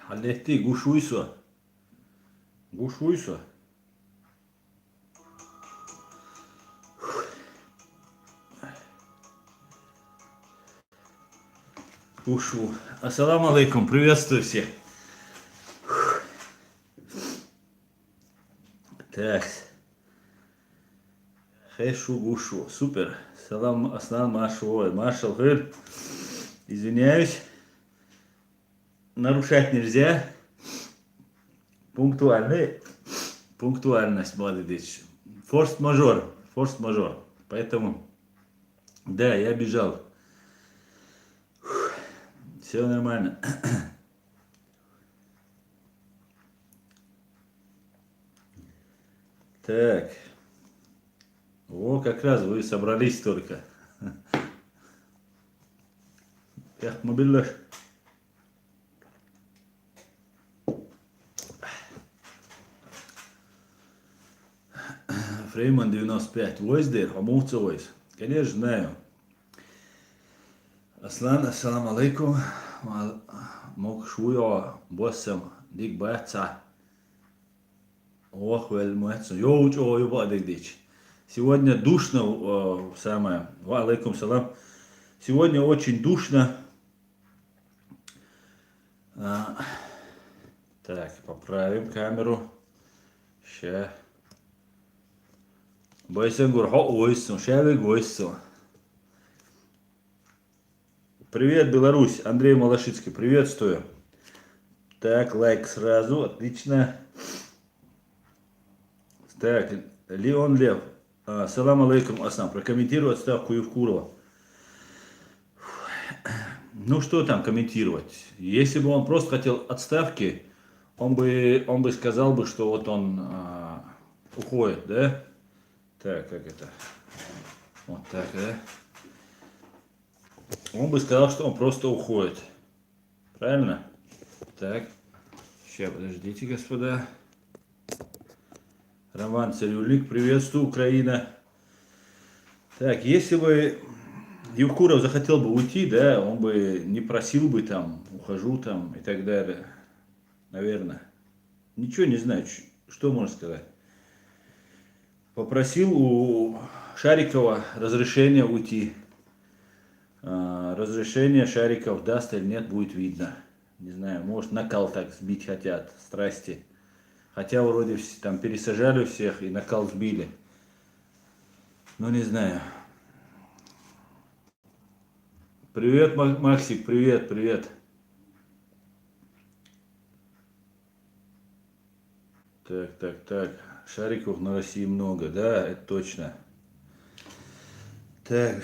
Halletti, guşuysa. Guşuysa. Гушу. Ассаламу алейкум, приветствую всех. Так. Хэшу гушу. Супер. Салам аслан машу. Маршал Гыр. Извиняюсь. Нарушать нельзя. Пунктуальность, молодец. Форс-мажор. Форс-мажор. Поэтому, да, я бежал. Все нормально. Так. О, как раз вы собрались только. Яхмабиллах. Фрейман 95. Войсдер, Хамовца Войс. Конечно, знаю. Аслан, ассаламу алейкум. Мог шуя боссам дик баца. Ох, вель муэцу. Йоу, дич. Сегодня душно, самое. Ва алейкум салам. Сегодня очень душно. Так, поправим камеру. Ща. Бойсенгур, шавик гойсу. Привет, Беларусь. Андрей Малашицкий, приветствую. Так, лайк сразу, отлично. Так, Леон Лев. Салам алейкум, Аслам. Прокомментирую отставку Евкурова. Ну что там комментировать? Если бы он просто хотел отставки, он бы сказал бы, что вот он уходит, да? Так, как это? Вот так, да? Он бы сказал, что он просто уходит. Правильно? Так. Сейчас, подождите, господа. Роман Цирюльник, приветствую, Украина. Так, если бы Евкуров захотел бы уйти, да, он бы не просил бы там, ухожу там и так далее. Наверное. Ничего не знаю, что можно сказать. Попросил у Шарикова разрешения уйти. Разрешение Шариков даст или нет, будет видно. Не знаю, может накал так сбить хотят, страсти. Хотя вроде там пересажали всех и накал сбили. Но не знаю. Привет, Максик, привет, привет. Так. Шариков на России много, да, это точно. Так,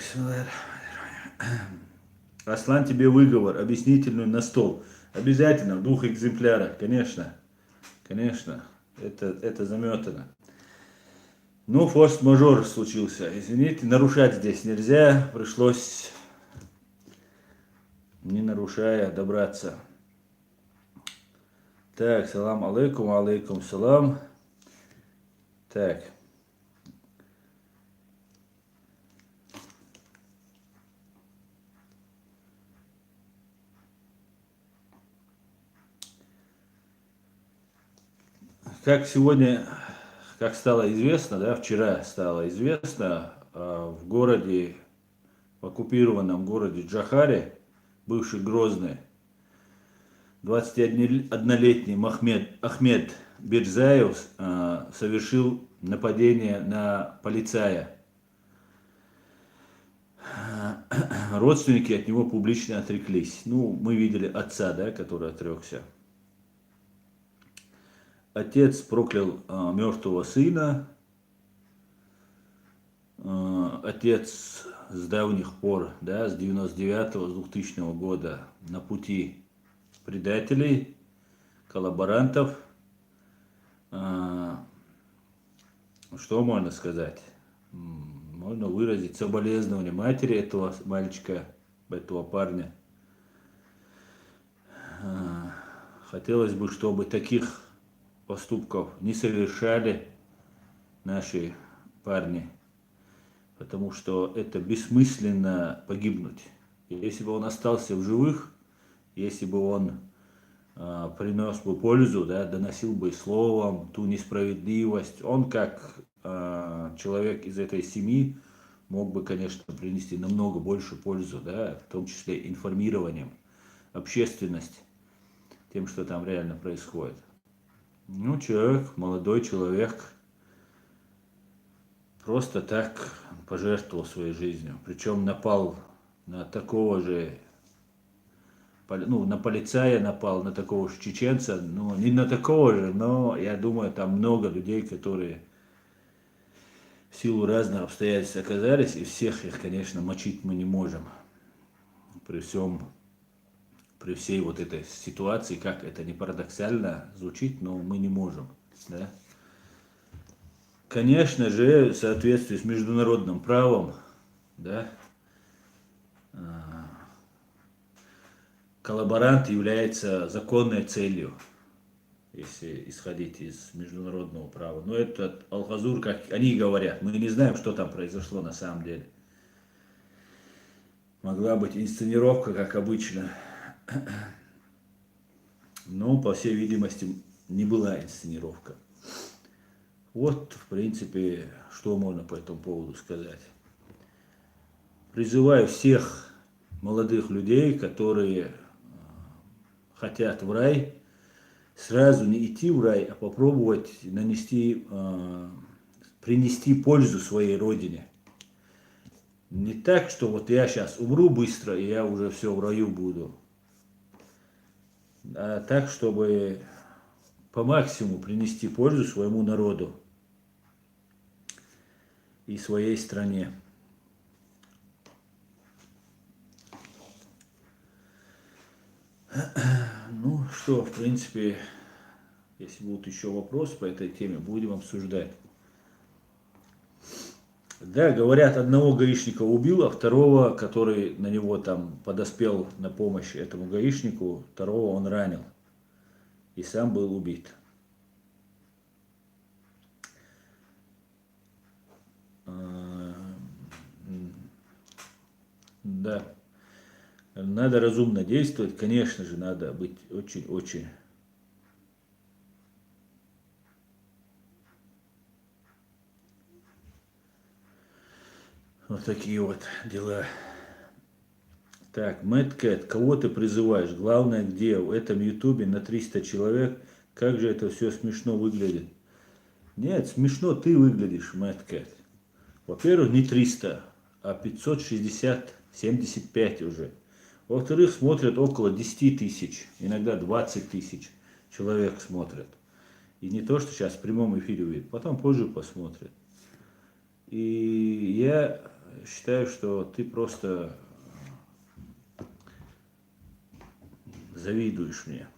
Аслан, тебе выговор, объяснительную на стол. Обязательно, в 2 экземплярах, конечно. Конечно, это заметано. Ну, форс-мажор случился. Извините, нарушать здесь нельзя. Пришлось, не нарушая, добраться. Так, салам алейкум салам. Так. Как сегодня, как стало известно, да, вчера стало известно, в городе, в оккупированном городе Джахаре, бывший Грозный, 21-летний Ахмед Бирзаев совершил нападение на полицая. Родственники от него публично отреклись. Ну, мы видели отца, да, который отрекся. Отец проклял мертвого сына. Отец с давних пор, да, с 99-го, с 2000 года на пути предателей, коллаборантов. Что можно сказать? Можно выразить соболезнование матери этого мальчика, этого парня. Хотелось бы, чтобы таких поступков не совершали наши парни, потому что это бессмысленно погибнуть. Если бы он остался в живых, если бы он принес бы пользу, да, доносил бы словом ту несправедливость. Он как человек из этой семьи мог бы, конечно, принести намного больше пользу, да, в том числе информированием общественности тем, что там реально происходит. Ну, человек, молодой человек, просто так пожертвовал своей жизнью. Причем напал на такого же, ну, на полицая напал, на такого же чеченца, ну, не на такого же, но я думаю, там много людей, которые в силу разных обстоятельств оказались, и всех их, конечно, мочить мы не можем. При всем, при всей вот этой ситуации, как это не парадоксально звучит, но мы не можем, да. Конечно же, в соответствии с международным правом, да, коллаборант является законной целью, если исходить из международного права. Но этот Алхазур, как они говорят, мы не знаем, что там произошло на самом деле. Могла быть инсценировка, как обычно. Но, по всей видимости, не была инсценировка. Вот, в принципе, что можно по этому поводу сказать. Призываю всех молодых людей, которые хотят в рай, сразу не идти в рай, а попробовать принести пользу своей родине. Не так, что вот я сейчас умру быстро, и я уже все в раю буду. А так, чтобы по максимуму принести пользу своему народу и своей стране. Ну что, в принципе, если будут еще вопросы по этой теме, будем обсуждать. Да, говорят, одного гаишника убил, а второго, который на него там подоспел на помощь этому гаишнику, второго он ранил. И сам был убит. Да. Надо разумно действовать, конечно же, надо быть очень-очень. Вот такие вот дела. Так, Мэтт кого ты призываешь? Главное, где? В этом ютубе на 300 человек. Как же это все смешно выглядит. Нет, смешно ты выглядишь, Мэтт. Во-первых, не 300, а 560, 75 уже. Во-вторых, смотрят около 10 тысяч, иногда 20 тысяч человек смотрят. И не то, что сейчас в прямом эфире увидят, потом позже посмотрят. И я считаю, что ты просто завидуешь мне.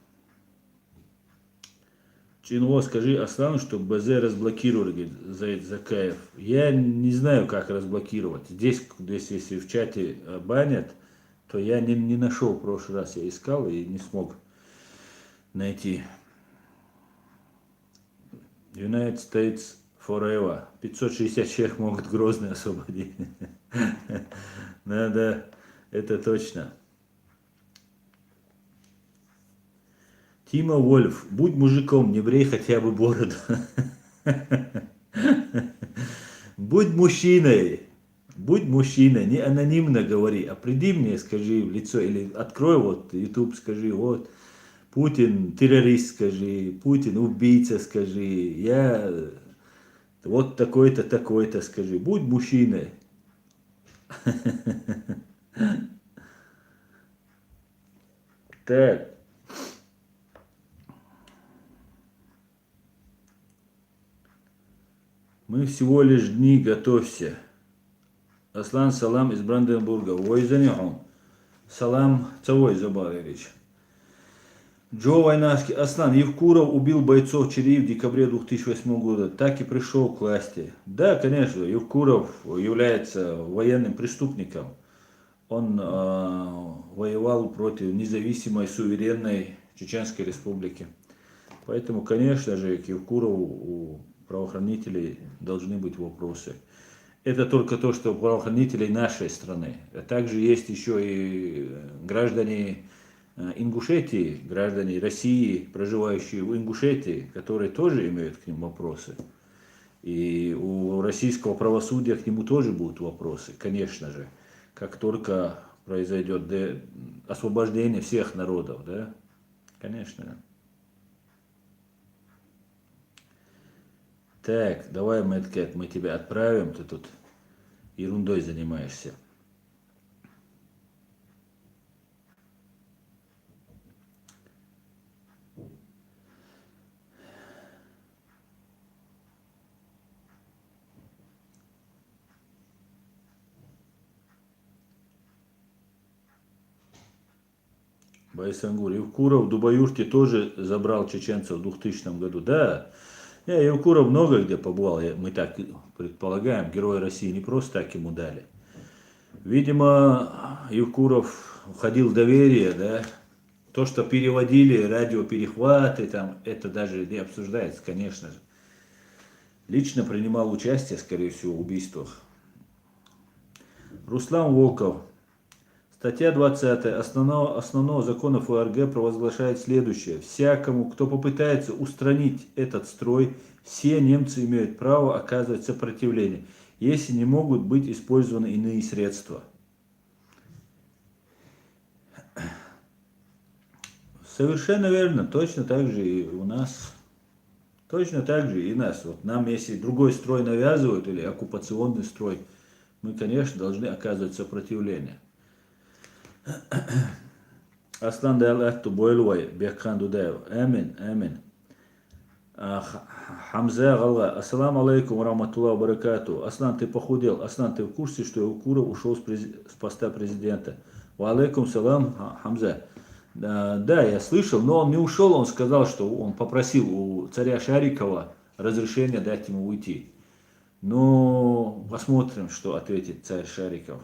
Чино, скажи Аслану, что БЗ разблокировали, говорит Заид Закаев. Я не знаю, как разблокировать. Здесь, если в чате банят, то я не нашел в прошлый раз, я искал и не смог найти. United States Forever. 560 человек могут Грозный освободить. Да, это точно. Тима Вольф, будь мужиком, не брей хотя бы бороду. Будь мужчиной, не анонимно говори, а приди мне, скажи в лицо, или открой вот YouTube, скажи, вот, Путин террорист, скажи, Путин убийца, скажи, я вот такой-то, такой-то, скажи, будь мужчиной. Так. Мы всего лишь дни, готовься. Аслан Салам из Бранденбурга. Ой, занятен. Салам Цавой Забарович. Джо Войнашки. Аслан Евкуров убил бойцов ЧРИ в декабре 2008 года. Так и пришел к власти. Да, конечно, Евкуров является военным преступником. Он воевал против независимой, суверенной Чеченской Республики. Поэтому, конечно же, к Евкурову у правоохранителей должны быть вопросы. Это только то, что у правоохранителей нашей страны. А также есть еще и граждане Ингушетии, граждане России, проживающие в Ингушетии, которые тоже имеют к ним вопросы. И у российского правосудия к нему тоже будут вопросы, конечно же, как только произойдет освобождение всех народов, да, конечно. Так, давай, Мэткэт, мы тебя отправим, ты тут ерундой занимаешься. Байсангур. Евкуров в Дубаюрте тоже забрал чеченцев в 2000 году. Да, Евкуров много где побывал, мы так предполагаем, Герой России не просто так ему дали. Видимо, Евкуров входил в доверие, да. То, что переводили радиоперехваты, там, это даже не обсуждается, конечно же. Лично принимал участие, скорее всего, в убийствах. Руслан Волков. Статья 20 основного закона ФРГ провозглашает следующее. Всякому, кто попытается устранить этот строй, все немцы имеют право оказывать сопротивление, если не могут быть использованы иные средства. Совершенно верно, точно так же и у нас. Точно так же и нас. Вот нам, если другой строй навязывают или оккупационный строй, мы, конечно, должны оказывать сопротивление. Аслан Дайлахту Бойлвай, Бекхан Дудаев. Амин, амин. Хамза Галла. Ассаламу алейкум, раматуллаху баракату. Аслан, ты похудел. Аслан, ты в курсе, что Евкуров ушел с поста президента? Ва алейкум салам, Хамза. Да, я слышал, но он не ушел, он сказал, что он попросил у царя Шарикова разрешения дать ему уйти. Но посмотрим, что ответит царь Шариков.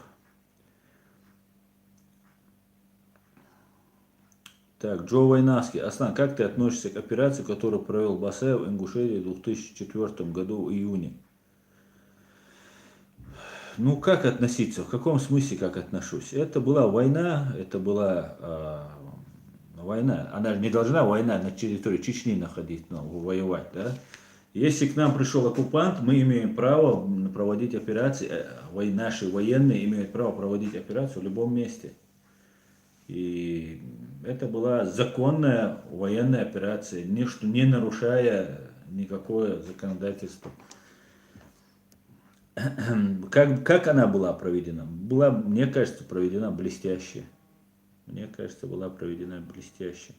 Так, Джо Вайнаски. Аслан, как ты относишься к операции, которую провел Басаев в Ингушетии в 2004 году в июне? Ну, как относиться? В каком смысле как отношусь? Это была война, это была война. Она не должна война на территории Чечни находить, но воевать, да? Если к нам пришел оккупант, мы имеем право проводить операции, наши военные имеют право проводить операцию в любом месте. И это была законная военная операция, не нарушая никакое законодательство. Как она была проведена? Была, мне кажется, проведена блестяще. Мне кажется, была проведена блестяще.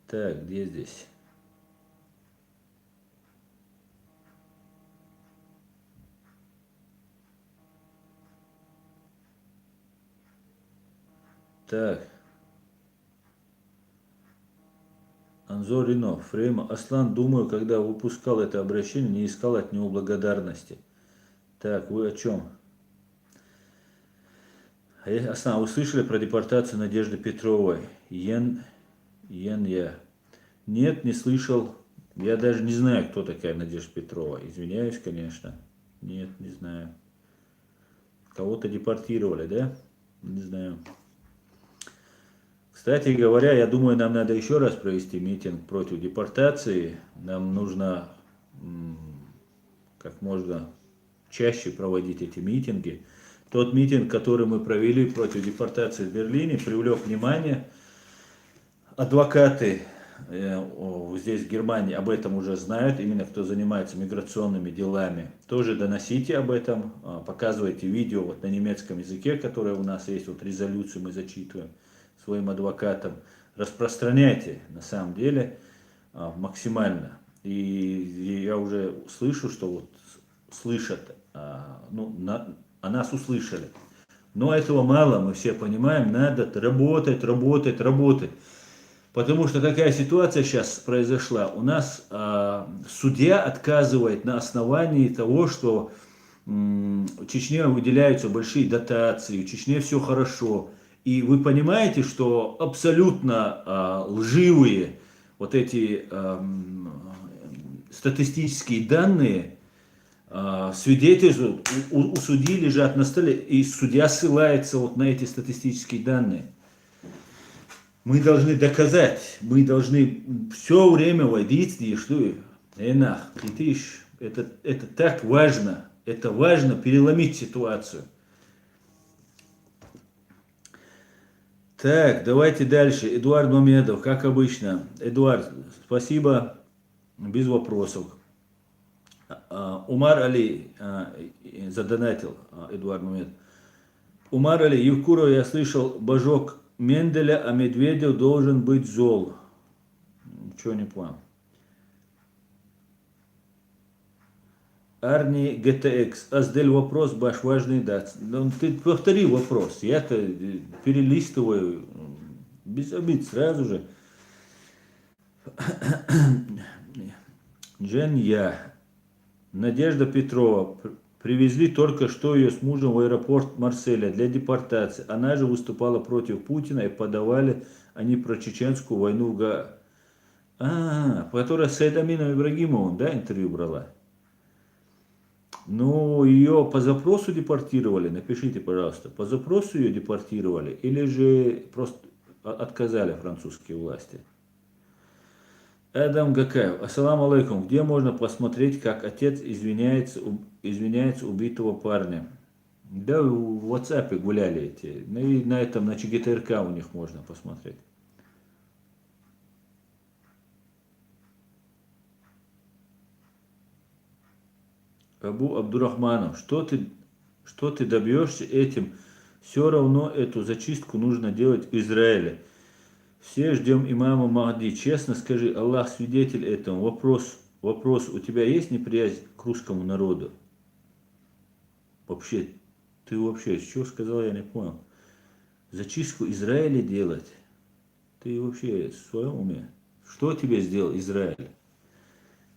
Так, где здесь? Так. Анзор Фрейма. Аслан, думаю, когда выпускал это обращение, не искал от него благодарности. Так, вы о чем? Аслан, вы слышали про депортацию Надежды Петровой? Я. Нет, не слышал. Я даже не знаю, кто такая Надежда Петрова. Извиняюсь, конечно. Нет, не знаю. Кого-то депортировали, да? Не знаю. Кстати говоря, я думаю, нам надо еще раз провести митинг против депортации. Нам нужно как можно чаще проводить эти митинги. Тот митинг, который мы провели против депортации в Берлине, привлек внимание. Адвокаты здесь в Германии об этом уже знают, именно кто занимается миграционными делами. Тоже доносите об этом, показывайте видео вот на немецком языке, которое у нас есть, вот резолюцию мы зачитываем своим адвокатам. Распространяйте на самом деле максимально. И я уже слышу, что вот слышат, о нас услышали. Но этого мало, мы все понимаем, надо работать. Потому что такая ситуация сейчас произошла. У нас судья отказывает на основании того, что Чечне выделяются большие дотации, в Чечне все хорошо. И вы понимаете, что абсолютно лживые вот эти статистические данные свидетельствуют, у судьи лежат на столе, и судья ссылается вот на эти статистические данные. Мы должны доказать, мы должны все время водить, что это так важно, это важно переломить ситуацию. Так, давайте дальше. Эдуард Мамедов, как обычно. Эдуард, спасибо, без вопросов. Умар Али задонатил, Эдуард Мамедов. Умар Али, Евкуров, я слышал, божок Менделя, а Медведев должен быть зол. Ничего не понял. Арни ГТХ. Аздель вопрос, баш важный дат. Ты повтори вопрос. Я-то перелистываю. Без обид сразу же. Дженья. Надежда Петрова. Привезли только что ее с мужем в аэропорт Марселя для депортации. Она же выступала против Путина и подавали они про чеченскую войну в Га. Которая с Сайдамином Ибрагимовым, да, интервью брала? Ну, ее по запросу депортировали, напишите, пожалуйста, по запросу ее депортировали или же просто отказали французские власти? Эдам Гакаев, ассаламу алейкум, где можно посмотреть, как отец извиняется убитого парня? Да, в WhatsApp гуляли эти, на этом, на ЧГТРК у них можно посмотреть. Абу Абдурахманов, что ты добьешься этим? Все равно эту зачистку нужно делать в Израиле. Все ждем имама Махди. Честно скажи, Аллах свидетель этому. Вопрос, у тебя есть неприязнь к русскому народу? Вообще, ты вообще, что сказал, я не понял. Зачистку Израиля делать? Ты вообще в своем уме? Что тебе сделал Израиль?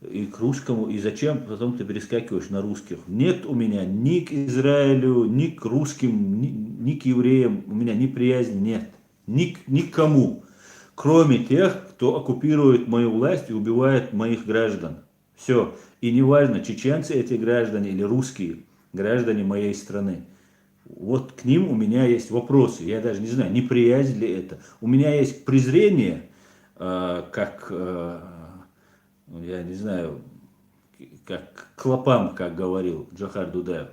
И к русскому, и зачем потом ты перескакиваешь на русских? Нет у меня ни к Израилю, ни к русским, ни к евреям, у меня неприязни нет. Ни к кому, кроме тех, кто оккупирует мою власть и убивает моих граждан. Все. И неважно, чеченцы эти граждане или русские граждане моей страны. Вот к ним у меня есть вопросы. Я даже не знаю, неприязнь ли это. У меня есть презрение, я не знаю, как к клопам, как говорил Джохар Дудаев.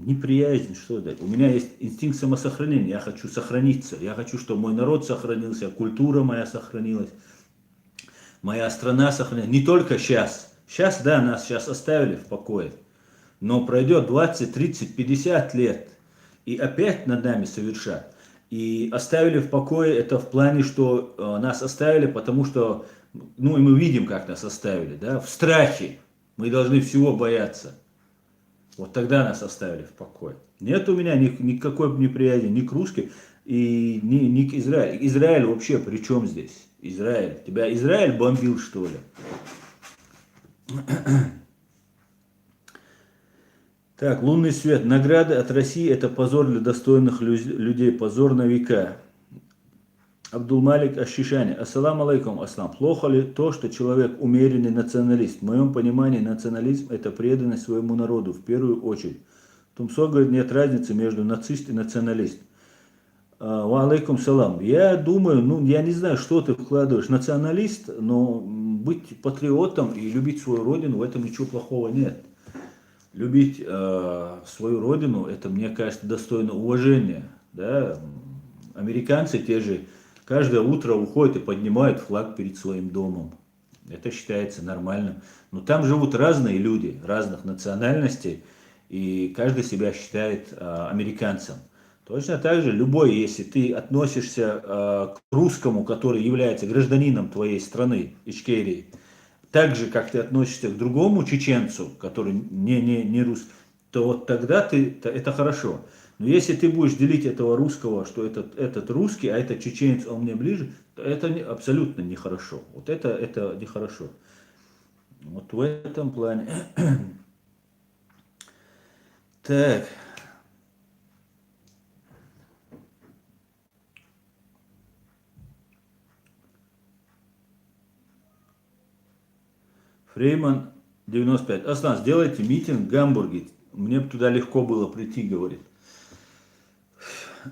Неприязнь, что это? У меня есть инстинкт самосохранения. Я хочу сохраниться. Я хочу, чтобы мой народ сохранился, культура моя сохранилась, моя страна сохранилась. Не только сейчас. Сейчас, да, нас сейчас оставили в покое. Но пройдет 20, 30, 50 лет, и опять над нами совершат. И оставили в покое это в плане, что нас оставили, потому что, ну и мы видим, как нас оставили, да, в страхе. Мы должны всего бояться. Вот тогда нас оставили в покое. Нет у меня никакой неприязни ни к русским, и ни к Израилю. Израиль вообще при чем здесь? Израиль. Тебя Израиль бомбил, что ли? Так, лунный свет. Награды от России – это позор для достойных людей, позор на века. Абдулмалик Аш-Шишани. Ассаламу алейкум, аслам. Плохо ли то, что человек умеренный националист? В моем понимании национализм – это преданность своему народу, в первую очередь. Тумсо говорит, нет разницы между нацист и националист. Ва алейкум салам. Я думаю, ну, я не знаю, что ты вкладываешь. Националист, но быть патриотом и любить свою родину, в этом ничего плохого нет. Любить свою родину, это, мне кажется, достойно уважения. Да? Американцы те же каждое утро уходят и поднимают флаг перед своим домом. Это считается нормальным. Но там живут разные люди, разных национальностей, и каждый себя считает американцем. Точно так же любой, если ты относишься к русскому, который является гражданином твоей страны, Ичкерии, так же, как ты относишься к другому чеченцу, который не русский, то вот тогда это хорошо. Но если ты будешь делить этого русского, что этот русский, а этот чеченец, он мне ближе, то это абсолютно нехорошо. Вот это нехорошо. Вот в этом плане. Так. Фрейман 95. Аслан, сделайте митинг в Гамбурге. Мне бы туда легко было прийти, говорит.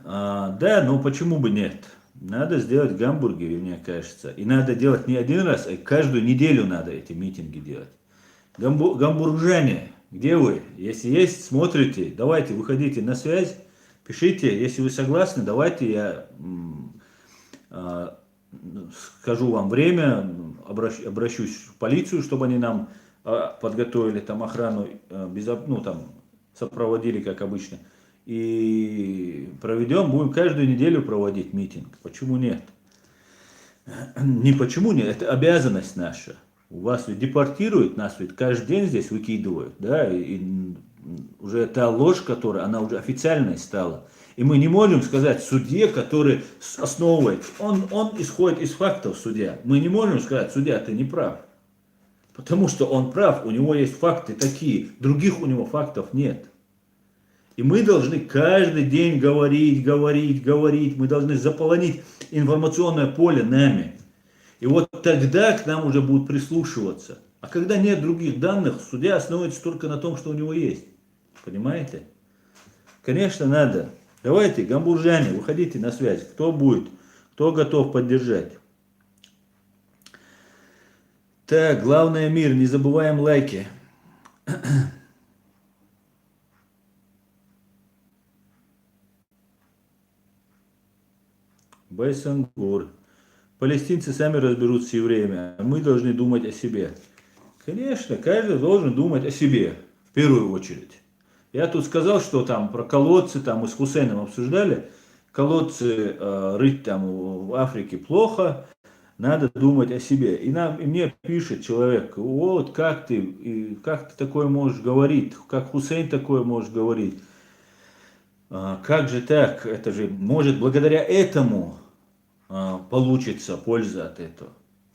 Да, но почему бы нет? Надо сделать в Гамбурге, мне кажется. И надо делать не один раз, а каждую неделю надо эти митинги делать. Гамбуржане, где вы? Если есть, смотрите, давайте, выходите на связь, пишите, если вы согласны, давайте я скажу вам время, обращусь в полицию, чтобы они нам подготовили там охрану, ну там сопроводили, как обычно. И проведем, будем каждую неделю проводить митинг. Почему нет? Не почему нет, это обязанность наша. У вас ведь депортируют, нас ведь каждый день здесь выкидывают, да, и уже та ложь, которая, она уже официальной стала. И мы не можем сказать судье, который основывает, он исходит из фактов, судья. Мы не можем сказать, судья, ты не прав. Потому что он прав, у него есть факты такие, других у него фактов нет. И мы должны каждый день говорить, мы должны заполонить информационное поле нами. И вот тогда к нам уже будут прислушиваться. А когда нет других данных, судья основывается только на том, что у него есть. Понимаете? Конечно, надо. Давайте, гамбуржане, выходите на связь. Кто будет? Кто готов поддержать? Так, главное мир, не забываем лайки. Байсангур. Палестинцы сами разберутся с евреями, а мы должны думать о себе. Конечно, каждый должен думать о себе, в первую очередь. Я тут сказал, что там про колодцы, там мы с Хусейном обсуждали, колодцы рыть там в Африке плохо, надо думать о себе. И мне пишет человек, вот как ты такое можешь говорить, как Хусейн такое может говорить. Как же так? Это же, может, благодаря этому получится польза от этого.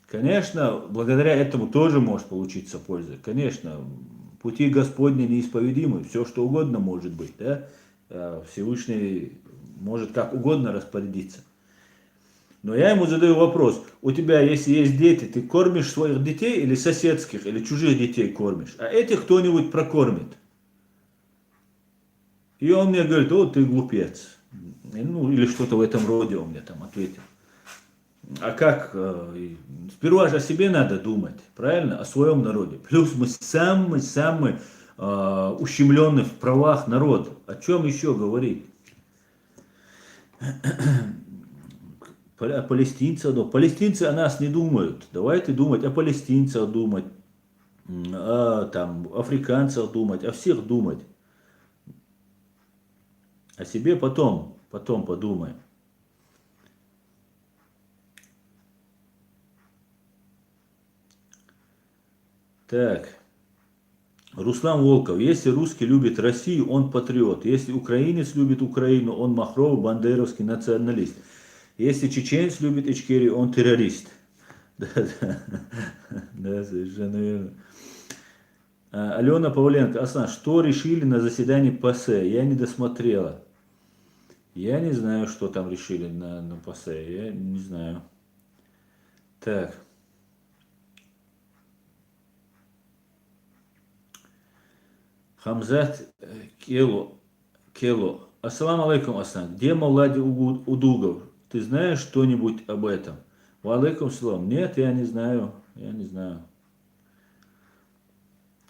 Конечно, благодаря этому тоже может получиться польза. Конечно, пути Господни неисповедимы, все что угодно может быть. Да? Всевышний может как угодно распорядиться. Но я ему задаю вопрос, у тебя, если есть дети, ты кормишь своих детей или соседских, или чужих детей кормишь, а этих кто-нибудь прокормит. И он мне говорит, о, ты глупец. Ну, или что-то в этом роде он мне там ответил. А как? Сперва же о себе надо думать, правильно? О своем народе. Плюс мы самый ущемленный в правах народ. О чем еще говорить? О палестинцах. Но палестинцы о нас не думают. Давайте думать о палестинцах, думать, о там, африканцах думать, о всех думать. О себе потом подумаем. Так. Руслан Волков. Если русский любит Россию, он патриот. Если украинец любит Украину, он махровый бандеровский националист. Если чеченец любит Ичкерию, он террорист. Да, совершенно верно. Алена Павленко. Аслан, что решили на заседании ПАСЕ? Я не досмотрела. Я не знаю, что там решили на ПАСЕ. Я не знаю. Так. Хамзат Кело. Ассаламу алейкум, Асан. Где Мавлади Удугов? Ты знаешь что-нибудь об этом? Ва алейкум салам. Нет, я не знаю. Я не знаю.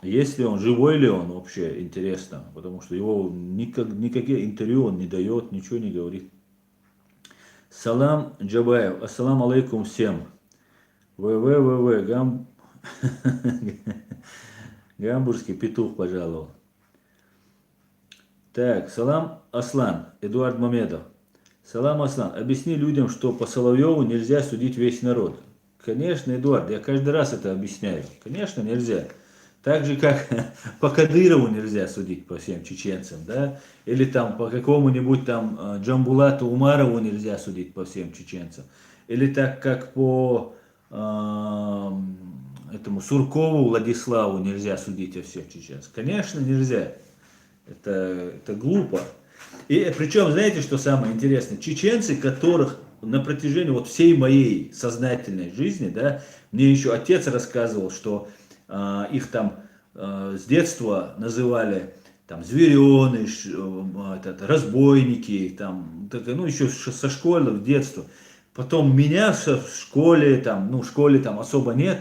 Есть ли он, живой ли он вообще, интересно. Потому что его никакие интервью он не дает, ничего не говорит. Салам Джабаев. Ассаламу алейкум всем. Гамбургский петух пожаловал. Так, салам Аслан, Эдуард Мамедов. Салам Аслан, объясни людям, что по Соловьеву нельзя судить весь народ. Конечно, Эдуард, я каждый раз это объясняю. Конечно, нельзя. Так же, как по Кадырову нельзя судить по всем чеченцам, да? Или там по какому-нибудь там Джамбулату Умарову нельзя судить по всем чеченцам. Или так, как по этому Суркову Владиславу нельзя судить о всех чеченцах. Конечно, нельзя. Это глупо. И причем, знаете, что самое интересное? Чеченцы, которых на протяжении вот всей моей сознательной жизни, да, мне еще отец рассказывал, что их там с детства называли там звереныш, разбойники, там, ну еще со школы, в детство. Потом меня в школе, там, ну в школе там особо нет,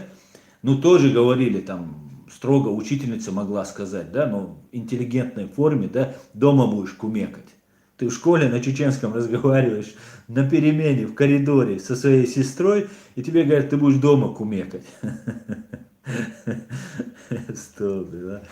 ну тоже говорили там, строго учительница могла сказать, да, но в интеллигентной форме, да, дома будешь кумекать. Ты в школе на чеченском разговариваешь на перемене в коридоре со своей сестрой, и тебе говорят, ты будешь дома кумекать. Стоп, да.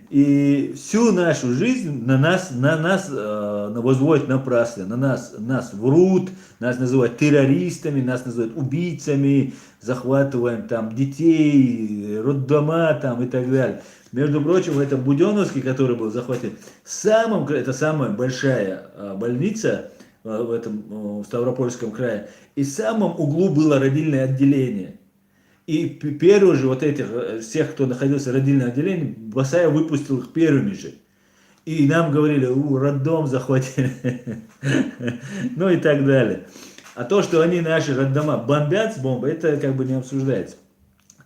И всю нашу жизнь на нас возводят напрасно, нас врут, нас называют террористами, нас называют убийцами, захватываем там детей, роддома там и так далее. Между прочим, это Буденновский, который был захвачен, это самая большая больница в этом в Ставропольском крае, и в самом углу было родильное отделение. И первые же вот этих, всех, кто находился в родильном отделении, Басаев выпустил их первыми же. И нам говорили, роддом захватили. Ну и так далее. А то, что они наши роддома бомбят с бомбой, это как бы не обсуждается.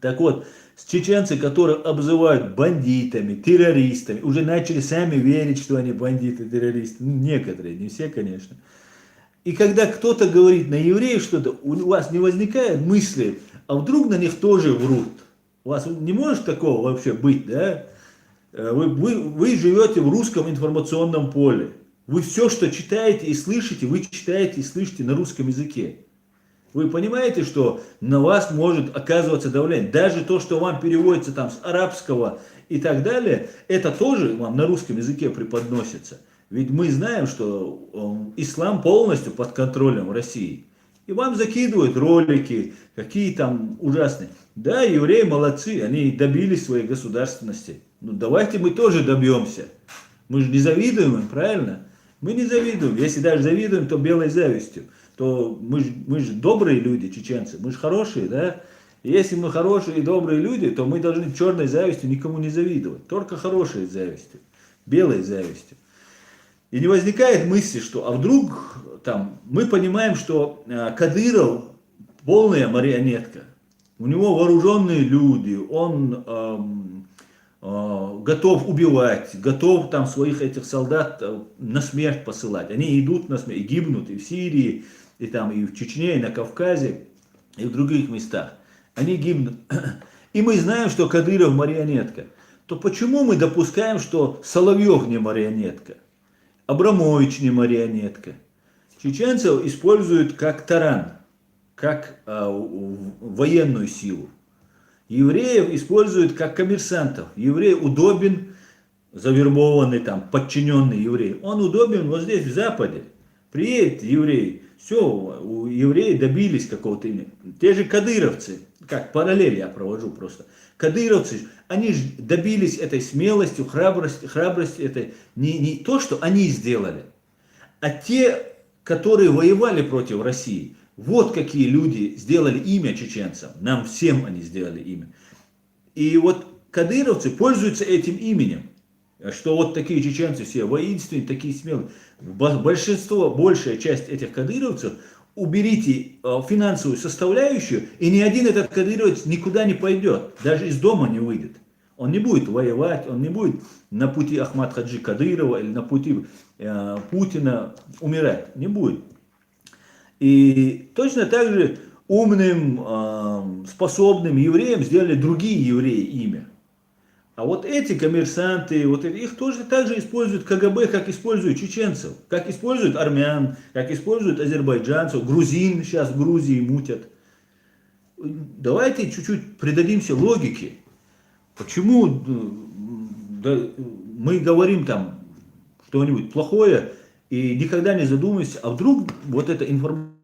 Так вот, чеченцы, которые обзывают бандитами, террористами, уже начали сами верить, что они бандиты, террористы. Ну, некоторые, не все, конечно. И когда кто-то говорит на евреев что-то, у вас не возникает мысли, а вдруг на них тоже врут. У вас не может такого вообще быть, да? Вы живете в русском информационном поле. Вы все, что читаете и слышите, вы читаете и слышите на русском языке. Вы понимаете, что на вас может оказываться давление. Даже то, что вам переводится там с арабского и так далее, это тоже вам на русском языке преподносится. Ведь мы знаем, что ислам полностью под контролем России. И вам закидывают ролики, какие там ужасные. Да, евреи молодцы, они добились своей государственности. Ну давайте мы тоже добьемся. Мы же не завидуем им, правильно? Мы не завидуем. Если даже завидуем, то белой завистью. То мы же добрые люди, чеченцы. Мы же хорошие, да? И если мы хорошие и добрые люди, то мы должны черной завистью никому не завидовать. Только хорошей завистью, белой завистью. И не возникает мысли, что а вдруг там мы понимаем, что Кадыров полная марионетка. У него вооруженные люди, он готов убивать, готов там своих этих солдат на смерть посылать. Они идут на смерть, и гибнут и в Сирии, и там и в Чечне, и на Кавказе, и в других местах. Они гибнут. И мы знаем, что Кадыров марионетка. То почему мы допускаем, что Соловьев не марионетка? Абрамович не марионетка. Чеченцев используют как таран, как военную силу. Евреев используют как коммерсантов. Еврей удобен, завербованный там, подчиненный еврей. Он удобен вот здесь, в Западе. Приедет еврей, все, у евреев добились какого-то имени. Те же кадыровцы, как параллель я провожу просто. Кадыровцы, они же добились этой смелостью, храбрости этой. Не то, что они сделали, а те, которые воевали против России. Вот какие люди сделали имя чеченцам. Нам всем они сделали имя. И вот кадыровцы пользуются этим именем. Что вот такие чеченцы все воинственные, такие смелые. Большинство, большая часть этих кадыровцев, уберите финансовую составляющую, и ни один этот кадыровец никуда не пойдет. Даже из дома не выйдет. Он не будет воевать, он не будет на пути Ахмад Хаджи Кадырова или на пути Путина умирать. Не будет. И точно так же умным, способным евреям сделали другие евреи имя. А вот эти коммерсанты, вот их тоже так же используют КГБ, как используют чеченцев, как используют армян, как используют азербайджанцев, грузин сейчас в Грузии мутят. Давайте чуть-чуть придадимся логике. Почему мы говорим там что-нибудь плохое и никогда не задумываемся, а вдруг вот эта информация,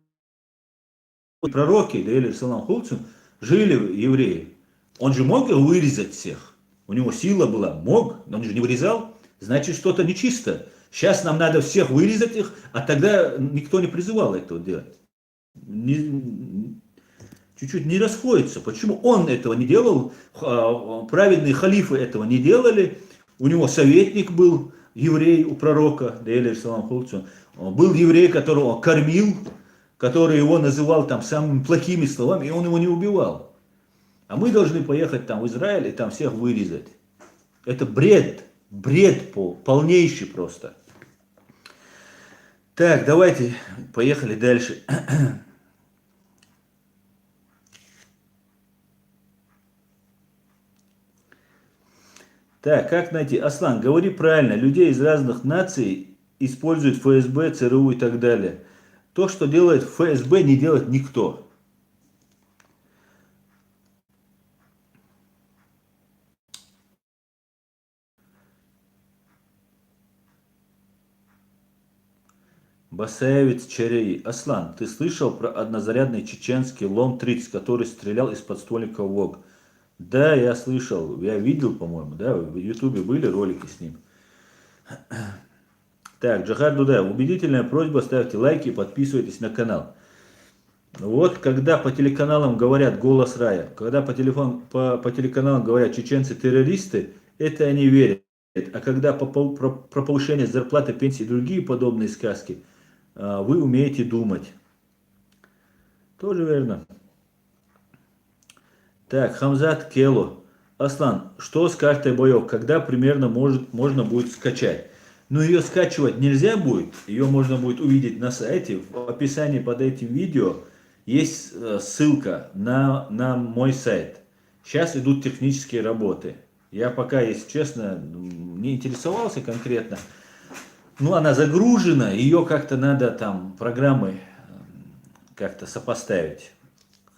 пророки, да, салам хулцу, жили евреи. Он же мог вырезать всех. У него сила была, мог, но он же не вырезал. Значит, что-то нечисто. Сейчас нам надо всех вырезать их, а тогда никто не призывал этого делать. Чуть-чуть не расходится. Почему он этого не делал? Праведные халифы этого не делали. У него советник был, еврей у пророка, был еврей, которого он кормил, который его называл там самыми плохими словами, и он его не убивал. А мы должны поехать там в Израиль и там всех вырезать. Это бред. Бред полнейший просто. Так, давайте, поехали дальше. Так, как найти? Аслан, говори правильно. Людей из разных наций используют ФСБ, ЦРУ и так далее. То, что делает ФСБ, не делает никто. Басаевец Чарей. Аслан, ты слышал про однозарядный чеченский Лом-30, который стрелял из подствольника ВОГ? Да, я слышал. Я видел, по-моему, да, в Ютубе были ролики с ним. Так, Джахар Дудаев. Убедительная просьба, ставьте лайки и подписывайтесь на канал. Вот когда по телеканалам говорят «Голос рая», когда по телеканалам говорят «чеченцы террористы», это они верят. А когда про повышение зарплаты, пенсии и другие подобные сказки, вы умеете думать. Тоже верно. Так, Хамзат Кело. Аслан, что с картой боев? Когда примерно можно будет скачать? Ну, ее скачивать нельзя будет. Ее можно будет увидеть на сайте. В описании под этим видео есть ссылка на мой сайт. Сейчас идут технические работы. Я пока, если честно, не интересовался конкретно. Ну, она загружена, ее как-то надо там программы как-то сопоставить.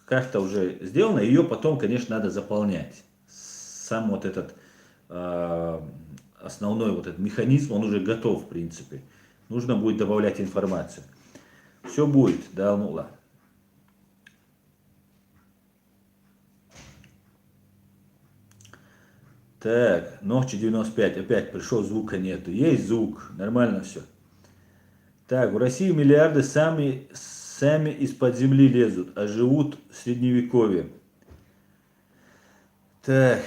Как-то уже сделано, ее потом, конечно, надо заполнять. Сам вот этот основной вот этот механизм, он уже готов, в принципе. Нужно будет добавлять информацию. Все будет, да, Алнула. Так, Ногчи 95, опять пришел, звука нету. Есть звук, нормально все. Так, в России миллиарды сами из-под земли лезут, а живут в средневековье. Так,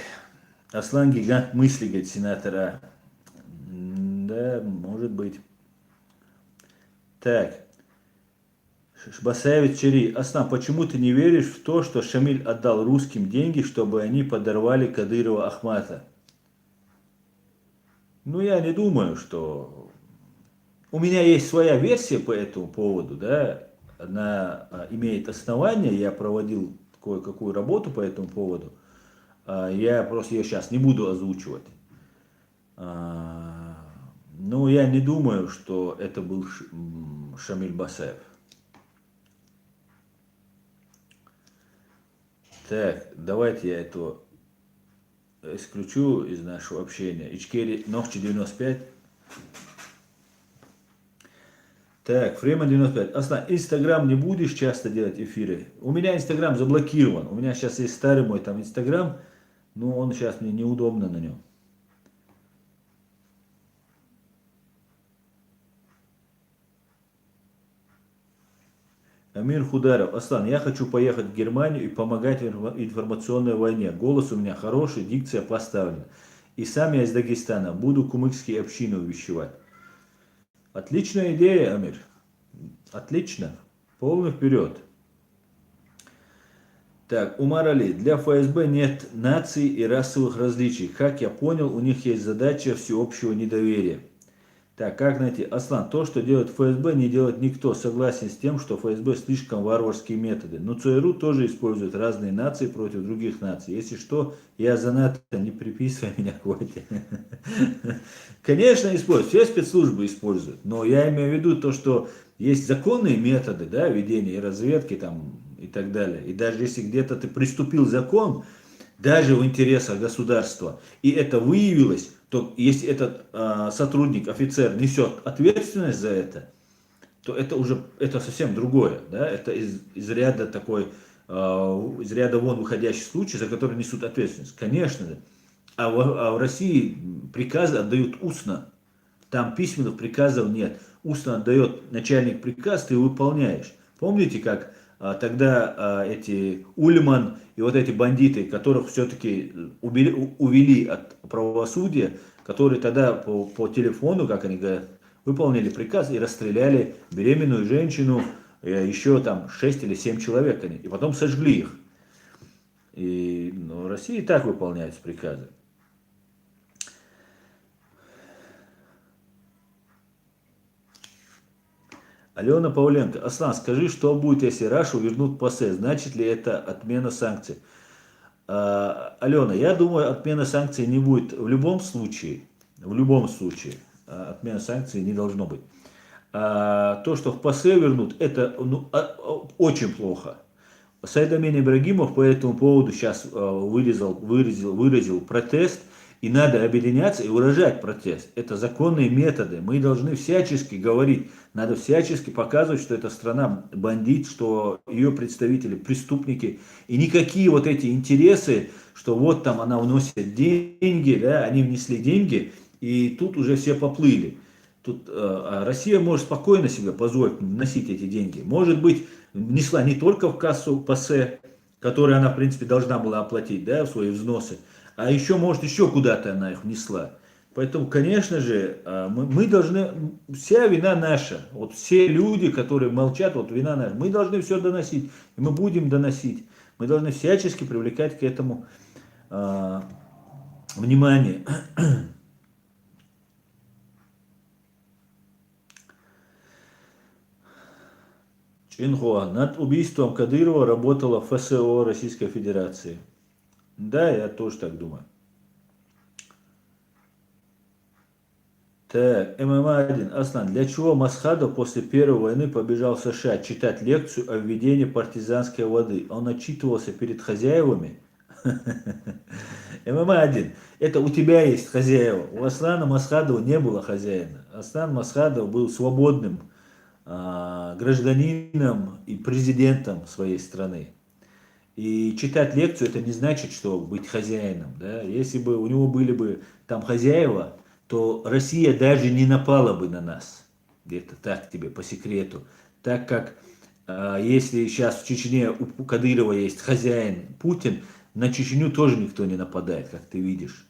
Аслан гигант мысли, говорит сенатора. Да, может быть. Так, Басаевич Чери. Аслан, почему ты не веришь в то, что Шамиль отдал русским деньги, чтобы они подорвали Кадырова Ахмата? Ну, я не думаю, что... У меня есть своя версия по этому поводу, да, она имеет основания, я проводил кое-какую работу по этому поводу, я просто ее сейчас не буду озвучивать. Но я не думаю, что это был Шамиль Басаев. Так, давайте я это исключу из нашего общения. Ичкери Ногчи 95. Так, Фрейман 95. Аслан, Инстаграм не будешь часто делать эфиры? У меня Инстаграм заблокирован. У меня сейчас есть старый мой там Инстаграм, но он сейчас мне неудобно на нем. Амир Хударов. Аслан, я хочу поехать в Германию и помогать в информационной войне. Голос у меня хороший, дикция поставлена. И сам я из Дагестана. Буду кумыкские общины увещевать. Отличная идея, Амир. Отлично. Полный вперед. Так, Умар Али. Для ФСБ нет наций и расовых различий. Как я понял, у них есть задача всеобщего недоверия. Так, как найти? Аслан, то, что делает ФСБ, не делает никто. Согласен с тем, что ФСБ слишком варварские методы. Но ЦРУ тоже использует разные нации против других наций. Если что, я за НАТО, не приписывай меня к Вате. Конечно, используют. Все спецслужбы используют. Но я имею в виду то, что есть законные методы, да, ведения и разведки там и так далее. И даже если где-то ты приступил закон, даже в интересах государства, и это выявилось, то если этот сотрудник, офицер несет ответственность за это, то это уже это совсем другое, да, это из ряда такой, из ряда вон выходящий случай, за который несут ответственность, конечно же. А в России приказы отдают устно, там письменных приказов нет, устно отдает начальник приказ, ты выполняешь. Помните, как тогда эти Ульман и вот эти бандиты, которых все-таки увели от правосудия, которые тогда по телефону, как они говорят, выполнили приказ и расстреляли беременную женщину, еще там 6 или 7 человек, и потом сожгли их. И в России так выполняются приказы. Алена Павленко. Аслан, скажи, что будет, если Рашу вернут ПАСЕ? Значит ли это отмена санкций? Алена, я думаю, отмена санкций не будет в любом случае. В любом случае. Отмена санкций не должно быть. То, что в ПАСЕ вернут, это очень плохо. Саид Амин Ибрагимов по этому поводу сейчас выразил протест, и надо объединяться и выражать протест. Это законные методы. Мы должны всячески говорить, надо всячески показывать, что эта страна бандит, что ее представители преступники. И никакие вот эти интересы, что вот там она вносит деньги, да, они внесли деньги, и тут уже все поплыли. Тут Россия может спокойно себе позволить вносить эти деньги. Может быть, внесла не только в кассу ПАСЕ, которую она, в принципе, должна была оплатить, да, в свои взносы, а еще, может, еще куда-то она их внесла. Поэтому, конечно же, мы должны, вся вина наша, вот все люди, которые молчат, вот вина наша, мы должны все доносить, и мы будем доносить. Мы должны всячески привлекать к этому внимание. Чинхуа. Над убийством Кадырова работала ФСО Российской Федерации. Да, я тоже так думаю. Так, ММА-1. Аслан, для чего Масхадов после Первой войны побежал в США читать лекцию о введении партизанской воды? Он отчитывался перед хозяевами? ММА-1. Это у тебя есть хозяева. У Аслана Масхадова не было хозяина. Аслан Масхадов был свободным гражданином и президентом своей страны. И читать лекцию это не значит, что быть хозяином. Да? Если бы у него были бы там хозяева, то Россия даже не напала бы на нас. Где-то так тебе по секрету. Так как если сейчас в Чечне у Кадырова есть хозяин Путин, на Чечню тоже никто не нападает, как ты видишь.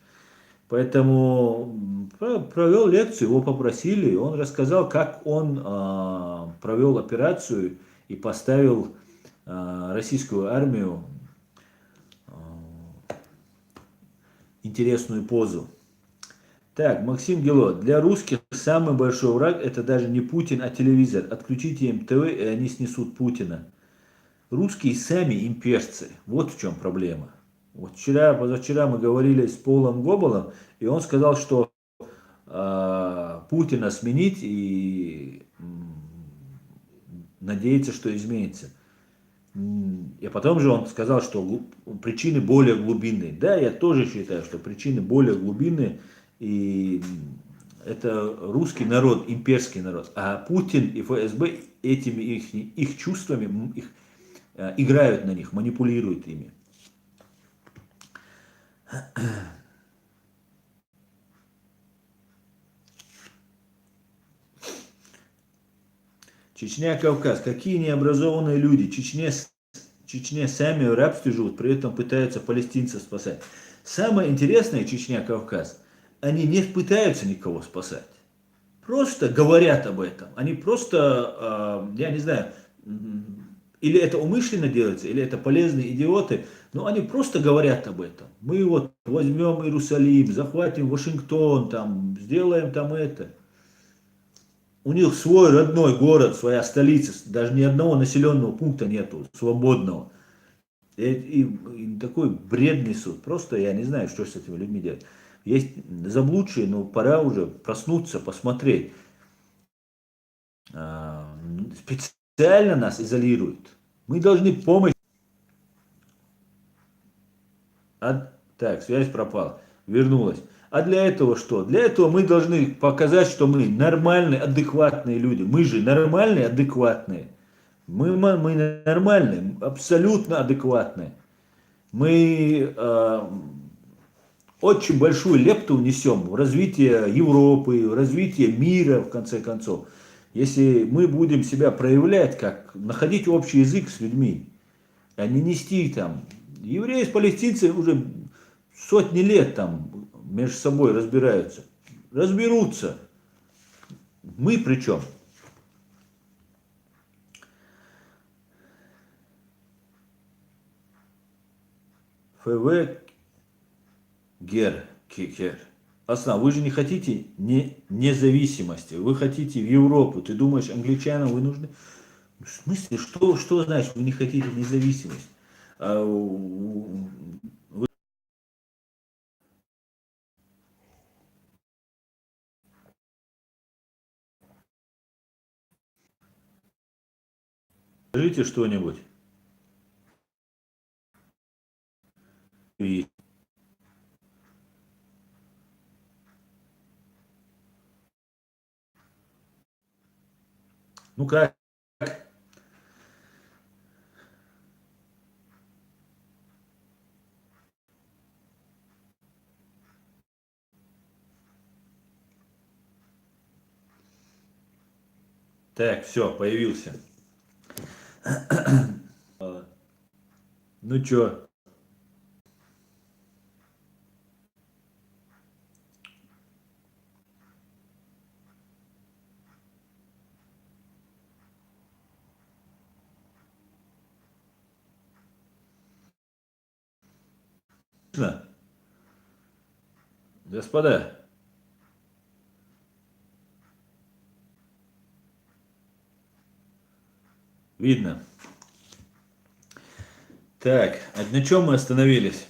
Поэтому провел лекцию, его попросили, он рассказал, как он провел операцию и поставил российскую армию интересную позу. Так, Максим Гело. Для русских самый большой враг это даже не Путин, а телевизор. Отключите им ТВ, и они снесут Путина. Русские сами имперцы. Вот в чем проблема. Вот вчера, позавчера мы говорили с Полом Гоболом, и он сказал, что Путина сменить и надеяться, что изменится. И потом же он сказал, что причины более глубинные. Да, я тоже считаю, что причины более глубинные. И это русский народ, имперский народ. А Путин и ФСБ этими их чувствами играют на них, манипулируют ими. Чечня, Кавказ. Какие необразованные люди. Чечне сами в рабстве живут, при этом пытаются палестинцев спасать. Самое интересное, Чечня, Кавказ, они не пытаются никого спасать. Просто говорят об этом. Они просто, я не знаю, или это умышленно делается, или это полезные идиоты, но они просто говорят об этом. Мы вот возьмем Иерусалим, захватим Вашингтон, там, сделаем там это. У них свой родной город, своя столица, даже ни одного населенного пункта нету, свободного. И такой бред несут. Просто я не знаю, что с этими людьми делать. Есть заблудшие, но пора уже проснуться, посмотреть. Специально нас изолируют. Мы должны помощь. Так, связь пропала. Вернулась. А для этого что? Для этого мы должны показать, что мы нормальные, адекватные люди. Мы же нормальные, адекватные. Мы нормальные, абсолютно адекватные. Мы очень большую лепту внесем в развитие Европы, в развитие мира, в конце концов. Если мы будем себя проявлять, как находить общий язык с людьми, а не нести там. Евреи с палестинцами уже сотни лет там между собой разбираются. Разберутся. Мы причем. ФВ Кикер. Асна, вы же не хотите независимости, вы хотите в Европу. Ты думаешь, англичанам вы нужны? В смысле, что значит, вы не хотите независимость? А, вы скажите что-нибудь. И, ну как? Так, все, появился. Ну чё? Господа, видно. Так, а на чем мы остановились?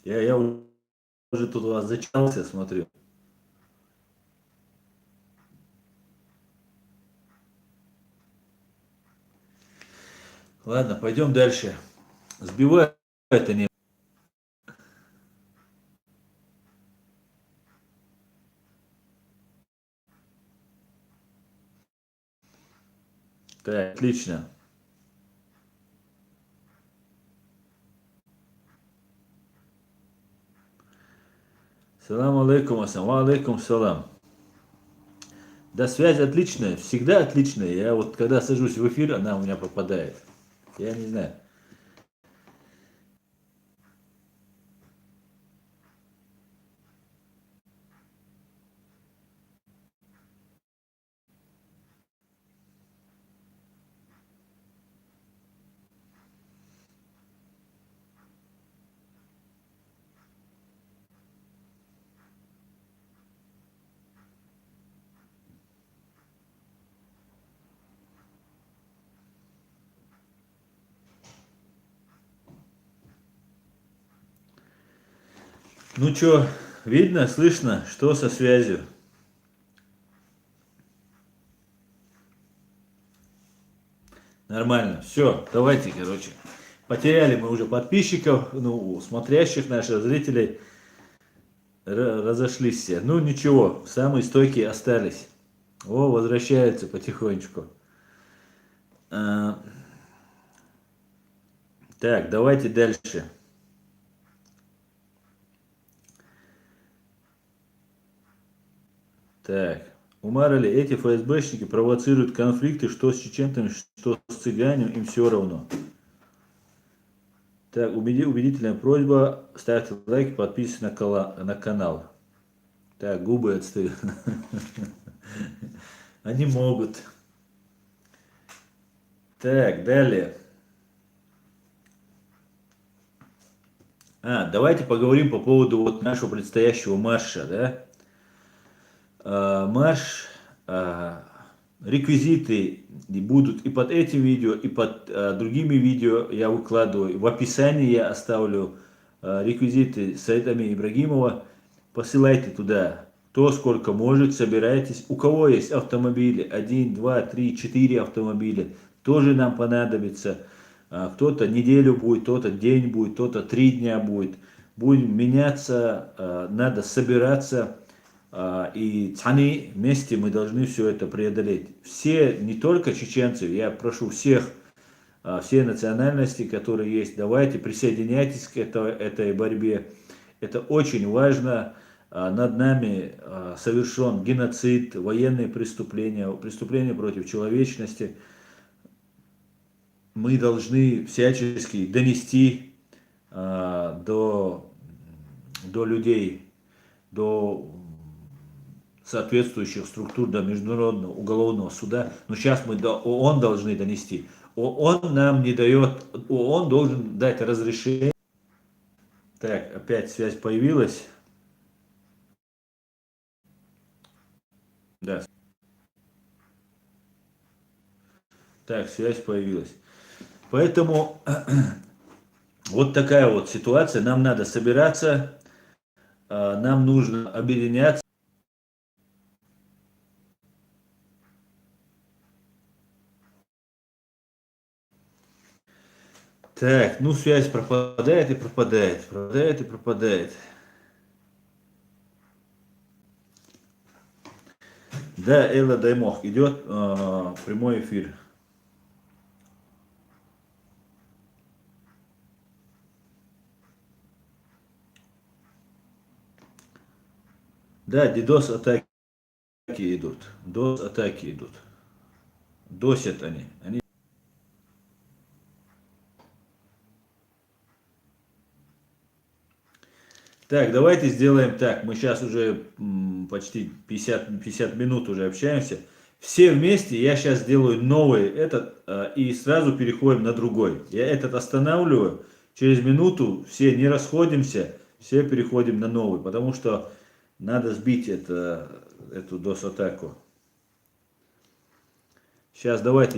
Я уже тут у вас зачался, смотрю. Ладно, пойдем дальше. Сбивает они. Так, отлично. Салам алейкум, ассалам алейкум, салам. Да, связь отличная, всегда отличная. Я вот когда сажусь в эфир, она у меня попадает. Я не знаю. Ну чё, видно, слышно, что со связью? Нормально. Все, давайте, короче. Потеряли мы уже подписчиков, ну, смотрящих наших зрителей. Разошлись все. Ну ничего, самые стойкие остались. О, возвращаются потихонечку. А, так, давайте дальше. Так. Умарали, эти ФСБшники провоцируют конфликты, что с чеченцами, что с цыганем, им все равно. Так, убедительная просьба, ставьте лайк, подписывайтесь на канал. Так, губы отстают. Они могут. Так, далее. Давайте поговорим по поводу вот нашего предстоящего марша, да? Марш, реквизиты будут и под этим видео, и под другими видео я выкладываю. В описании я оставлю реквизиты Саидами Ибрагимова. Посылайте туда то, сколько может, собирайтесь. У кого есть автомобили, 1, 2, 3, 4 автомобиля, тоже нам понадобится. Кто-то неделю будет, кто-то день будет, кто-то 3 дня будет. Будем меняться, надо собираться. И цаны вместе мы должны все это преодолеть. Все, не только чеченцы, я прошу всех, все национальности, которые есть, давайте присоединяйтесь к этой борьбе. Это очень важно. Над нами совершен геноцид, военные преступления, преступления против человечности. Мы должны всячески донести до людей, до соответствующих структур, до Международного уголовного суда. Но сейчас мы до ООН должны донести. ООН нам не дает, ООН должен дать разрешение. Так, опять связь появилась. Да. Так, связь появилась. Поэтому вот такая вот ситуация. Нам надо собираться, нам нужно объединяться. Так, ну связь пропадает и пропадает, пропадает и пропадает. Да, Элла Даймох, идет прямой эфир. Да, DDoS атаки идут. DOS атаки идут. Досят они. Так, давайте сделаем так. Мы сейчас уже почти 50 минут уже общаемся. Все вместе, я сейчас сделаю новый этот и сразу переходим на другой. Я этот останавливаю. Через минуту все не расходимся, все переходим на новый. Потому что надо сбить эту DOS-атаку. Сейчас давайте.